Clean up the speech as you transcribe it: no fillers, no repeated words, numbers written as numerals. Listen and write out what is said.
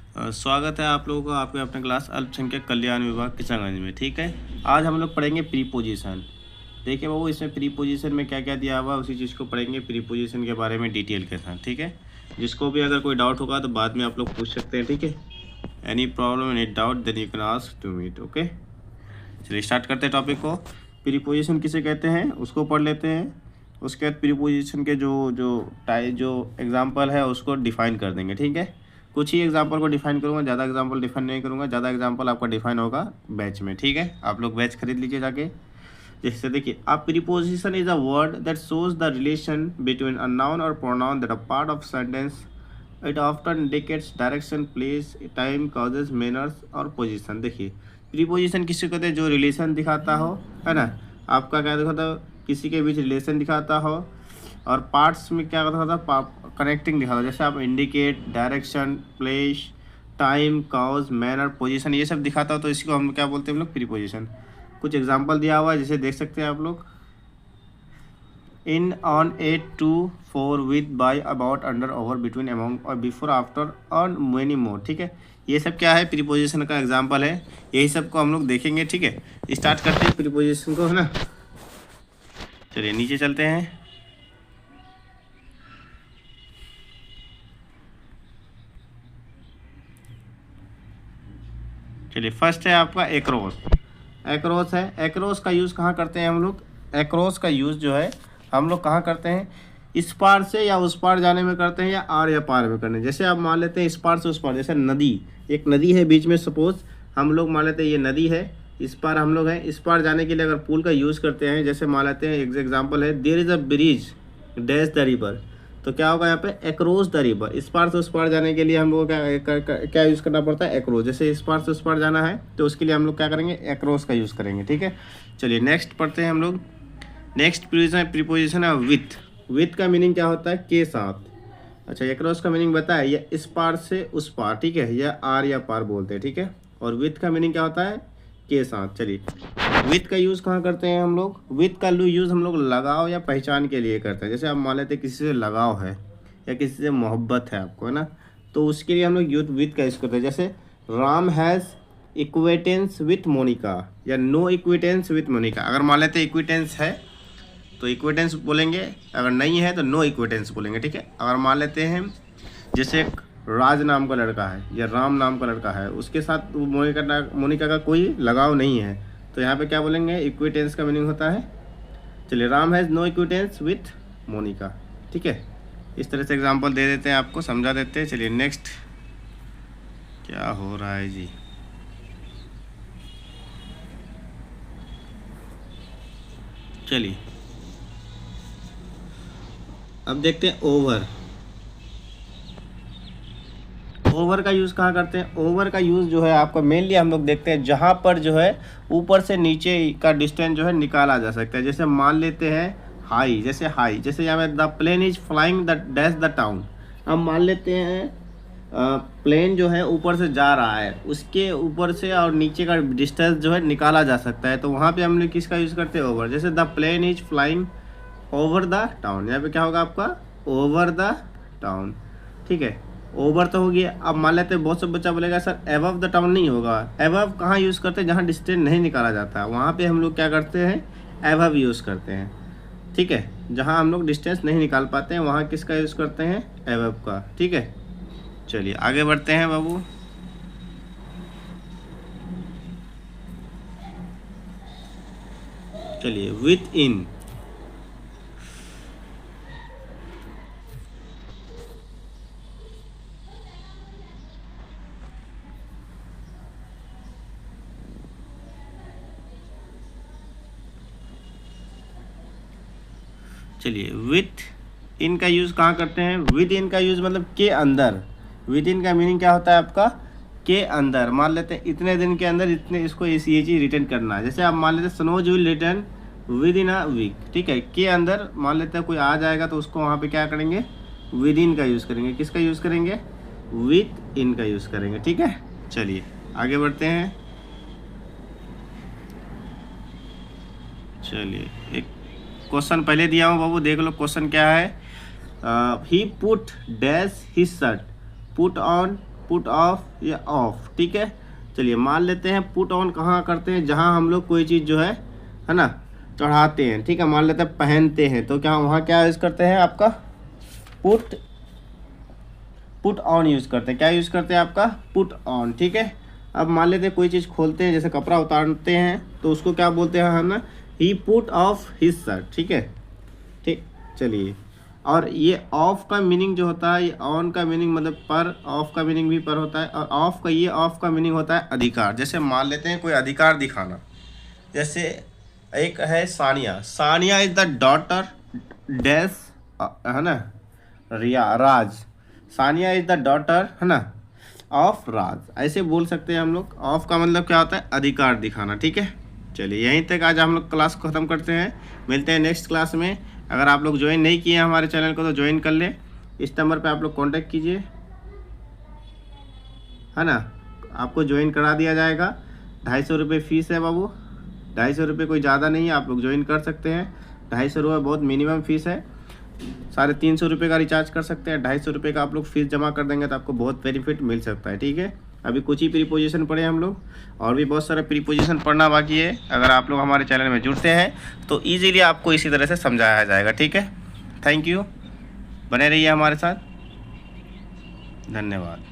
स्वागत है आप लोगों का आपके अपने क्लास अल्पसंख्यक कल्याण विभाग किशनगंज में। ठीक है, आज हम लोग पढ़ेंगे प्रीपोजिशन। देखिए बाबू, इसमें प्रीपोजिशन में क्या क्या दिया हुआ है उसी चीज़ को पढ़ेंगे, प्रीपोजिशन के बारे में डिटेल के साथ। ठीक है, जिसको भी अगर कोई डाउट होगा तो बाद में आप लोग पूछ सकते हैं। ठीक है, any problem any doubt then you can ask to me. Okay, चलिए स्टार्ट करते हैं टॉपिक को। प्रीपोजिशन किसे कहते हैं उसको पढ़ लेते हैं। उसके बाद प्रीपोजिशन के जो एग्जाम्पल है उसको डिफाइन कर देंगे। ठीक है, कुछ ही एग्जाम्पल को डिफाइन करूँगा, ज़्यादा एग्जाम्पल डिफाइन नहीं करूँगा। ज़्यादा एग्जाम्पल आपका डिफाइन होगा बैच में। ठीक है, आप लोग बैच खरीद लीजिए जाके। जैसे देखिए, a preposition is a word that shows the relation between a noun और pronoun that a part of sentence. It often indicates direction, place, time, causes, manners और पोजीशन। देखिए, प्रीपोजिशन किसी को कहते हैं जो रिलेशन दिखाता हो, है ना। आपका क्या दिखाता हो, किसी के बीच रिलेशन दिखाता हो। और पार्ट्स में क्या होता था, कनेक्टिंग दिखाता, जैसे आप indicate, direction, place, time, cause, manner, position, ये सब दिखाता हो तो इसको हम क्या बोलते हैं, हम लोग प्रीपोजिशन। कुछ एग्जांपल दिया हुआ है जैसे देख सकते हैं आप लोग। In, on, at, to, for, with, by, about, under, over, between, among और before, after, on, many more. ठीक है, ये सब क्या है, प्रीपोजिशन का एग्जाम्पल है। यही सब को हम लोग देखेंगे। ठीक है, स्टार्ट करते हैं प्रीपोजिशन को, है ना। चलिए नीचे चलते हैं। चलिए फर्स्ट है आपका एक्रोस। एक्रोस है, एक्रोस का यूज़ कहाँ करते हैं हम लोग। एक्रोस का यूज़ जो है हम लोग कहाँ करते हैं, इस पार से या उस पार जाने में करते हैं, या आर या पार में करने हैं। जैसे आप मान लेते हैं इस पार से उस पार, जैसे नदी, एक नदी है बीच में, सपोज हम लोग मान लेते हैं ये नदी है, इस पार हम लोग हैं। इस पार जाने के लिए अगर पुल का यूज़ करते हैं, जैसे मान लेते हैं एग्जाम्पल है, there is a bridge dash the river, तो क्या होगा यहाँ पे, एक्रोस द रिवर। इस पार से उस पार जाने के लिए हम लोग क्या यूज़ करना पड़ता है, एक्रोस। जैसे इस पार से उस पार जाना है तो उसके लिए हम लोग क्या करेंगे, एक्रोस का यूज़ करेंगे। ठीक है, चलिए नेक्स्ट पढ़ते हैं हम लोग। नेक्स्ट प्रीपोजिशन है विथ। विथ का मीनिंग क्या होता है, के साथ। अच्छा, एक्रोस का मीनिंग बताया, या इस पार से उस पार, ठीक है, या आर या पार बोलते हैं। ठीक है, और विथ का मीनिंग क्या होता है, के साथ। चलिए, विथ का यूज़ कहाँ करते हैं हम लोग, विथ का यूज़ हम लोग लगाव या पहचान के लिए करते हैं। जैसे आप मान लेते हैं किसी से लगाव है या किसी से मोहब्बत है आपको, है ना, तो उसके लिए हम लोग यूथ विथ का यूज़ करते हैं। जैसे राम हैज़ इक्वेटेंस विथ मोनिका, या नो इक्वेटेंस विथ मोनिका। अगर मान लेते इक्वेटेंस है तो इक्वेटेंस बोलेंगे, अगर नहीं है तो नो इक्वेटेंस बोलेंगे। ठीक है, अगर मान लेते हैं जैसे एक राज नाम का लड़का है या राम नाम का लड़का है, उसके साथ मोनिका का कोई लगाव नहीं है, तो यहाँ पे क्या बोलेंगे, इक्विटेंस का मीनिंग होता है। चलिए, Ram has no acquaintance with Monica. ठीक है, इस तरह से एग्जांपल दे देते हैं, आपको समझा देते हैं। चलिए नेक्स्ट, क्या हो रहा है जी। चलिए अब देखते हैं ओवर। ओवर का यूज़ कहाँ करते हैं, ओवर का यूज़ जो है आपका मेनली हम लोग देखते हैं जहाँ पर जो है ऊपर से नीचे का डिस्टेंस जो है निकाला जा सकता है। जैसे मान लेते हैं हाई, जैसे यहाँ पे the plane is flying the dash the town. अब मान लेते हैं प्लेन जो है ऊपर से जा रहा है, उसके ऊपर से और नीचे का डिस्टेंस जो है निकाला जा सकता है, तो वहाँ पे हम लोग किसका यूज़ करते हैं, ओवर। जैसे the plane is flying over the town, यहाँ पे क्या होगा आपका, ओवर द टाउन। ठीक है, ओवर तो हो गया। अब मान लेते हैं बहुत सब बच्चा बोलेगा सर एबव द टाउन नहीं होगा। एबव कहाँ यूज़ करते हैं, जहाँ डिस्टेंस नहीं निकाला जाता वहाँ पे हम लोग क्या करते हैं, एबव यूज़ करते हैं। ठीक है, जहाँ हम लोग डिस्टेंस नहीं निकाल पाते हैं वहाँ किसका यूज़ करते हैं, एबव का। ठीक है, चलिए आगे बढ़ते हैं बाबू। चलिए विथ इन। चलिए विथ इन का यूज़ कहाँ करते हैं, विद इन का यूज़ मतलब के अंदर। विद इन का मीनिंग क्या होता है आपका, के अंदर। मान लेते हैं इतने दिन के अंदर इतने इसको ये चीज़ रिटर्न करना है। जैसे आप मान लेते हैं snows will return within a week. ठीक है, के अंदर मान लेते हैं कोई आ जाएगा तो उसको वहाँ पे क्या करेंगे, विद इन का यूज़ करेंगे। किसका यूज़ करेंगे, विथ इन का यूज़ करेंगे। ठीक है, चलिए आगे बढ़ते हैं। चलिए एक क्वेश्चन पहले दिया हूँ बाबू, देख लो क्वेश्चन क्या है। He put dash his shirt, put on put off या ऑफ, ठीक है। चलिए मान लेते हैं पुट ऑन कहाँ करते हैं, जहाँ हम लोग कोई चीज़ जो है ना चढ़ाते हैं, ठीक है। मान लेते हैं पहनते हैं, तो क्या वहाँ क्या यूज़ करते हैं आपका पुट ऑन यूज़ करते हैं। क्या यूज़ करते हैं आपका पुट ऑन, ठीक है। अब मान लेते हैं कोई चीज़ खोलते हैं, जैसे कपड़ा उतारते हैं, तो उसको क्या बोलते हैं हम ना, ही पुट ऑफ हिज शर्ट, ठीक है। ठीक, चलिए। और ये ऑफ का मीनिंग जो होता है, ये ऑन का मीनिंग मतलब पर, ऑफ का मीनिंग भी पर होता है, और ऑफ का मीनिंग होता है अधिकार। जैसे मान लेते हैं कोई अधिकार दिखाना, जैसे एक है Sania is the daughter dash, है ना, राज। सानिया इज द डॉटर, है ना, ऑफ राज, ऐसे बोल सकते हैं हम लोग। ऑफ का मतलब क्या होता है, अधिकार दिखाना, ठीक है। चलिए यहीं तक आज हम लोग क्लास को ख़त्म करते हैं, मिलते हैं नेक्स्ट क्लास में। अगर आप लोग ज्वाइन नहीं किए हैं हमारे चैनल को तो ज्वाइन कर लें, इस नंबर पे आप लोग कांटेक्ट कीजिए, है ना, आपको ज्वाइन करा दिया जाएगा। 250 रुपये फ़ीस है बाबू, 250 रुपये कोई ज़्यादा नहीं है, आप लोग ज्वाइन कर सकते हैं। 250 रुपये बहुत मिनिमम फ़ीस है। 350 रुपये का रिचार्ज कर सकते हैं, 250 रुपये का आप लोग फीस जमा कर देंगे तो आपको बहुत बेनिफिट मिल सकता है, ठीक है। अभी कुछ ही प्रीपोजिशन पढ़े हम लोग, और भी बहुत सारे प्रीपोजिशन पढ़ना बाकी है। अगर आप लोग हमारे चैनल में जुड़ते हैं तो ईजीली आपको इसी तरह से समझाया जाएगा, ठीक है। थैंक यू, बने रहिए हमारे साथ, धन्यवाद।